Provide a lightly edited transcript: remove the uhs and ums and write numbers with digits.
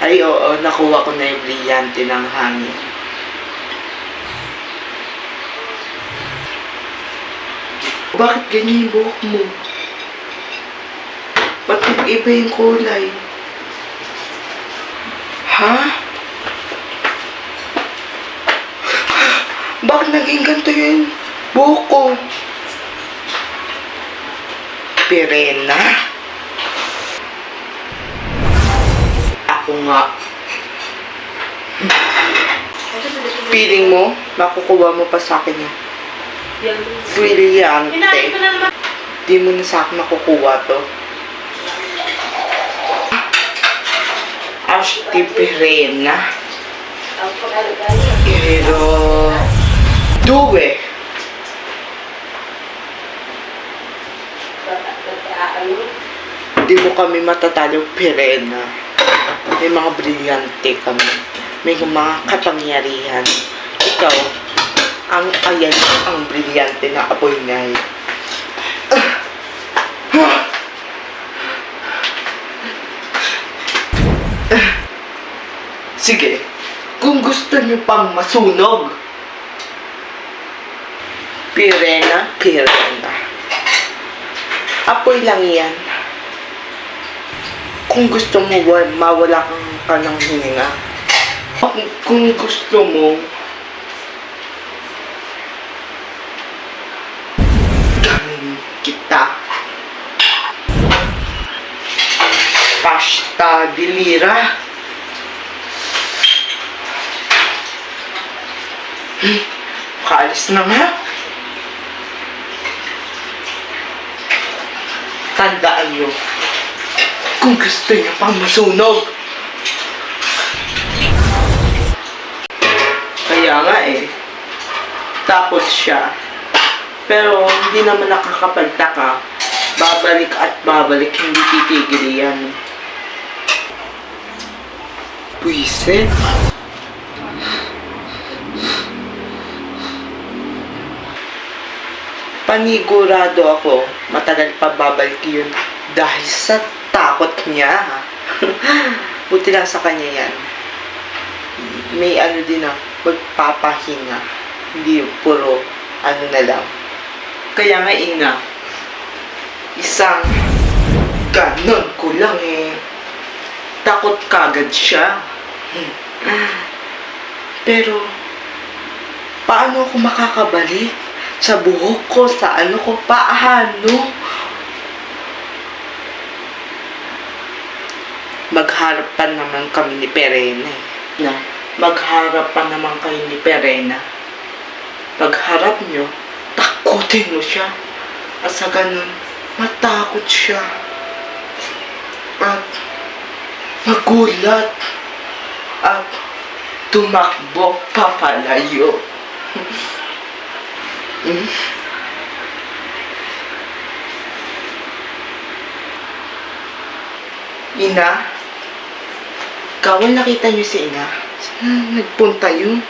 Ay, oo, nakuha ko na yung brillante ng hangin. Bakit ganyan yung buhok mo? Ba't iba yung kulay? Ha? Bakit naging ganito yung buhok ko? Pirena? Ako nga. Feeling mo, makukuha mo pa sa akin yan. Brillante. Di mo na sa akin makukuha to. Ashti Pirena. Pero... Duwe. Di mo kami matatalo, Pirena. May mga brilyante kami. May mga kapangyarihan. Ikaw, ang brilyante na apoy ngay. Sige, kung gusto niyo pang masunog. Pirena, Pirena. Apoy lang yan. Kung gusto mo mawala ka ng hininga. Kung gusto mo gawin kita. Pasta dilira. Kaalis na nga. Tandaan nyo, kung gusto nyo pang masunog. Kaya nga takot siya. Pero hindi naman nakakapagtaka. Babalik at babalik, hindi titigil yan. Puisit. Panigurado ako, matagal pa babalik yun dahil sa takot niya. Buti lang sa kanya yan. May din magpapahinga. Hindi puro na lang. Kaya nga isang ganon ko lang takot kagad siya. Pero, paano ako makakabalik? Sa buhok ko, sa paano? Magharap naman kami ni Pirena. Magharap naman kayo ni Pirena. Pagharap nyo, takutin mo siya. At sa ganun, matakot siya. At magulat. At tumakbo papalayo. Ina? Kawal nakita niyo si Ina? Saan nagpunta yun?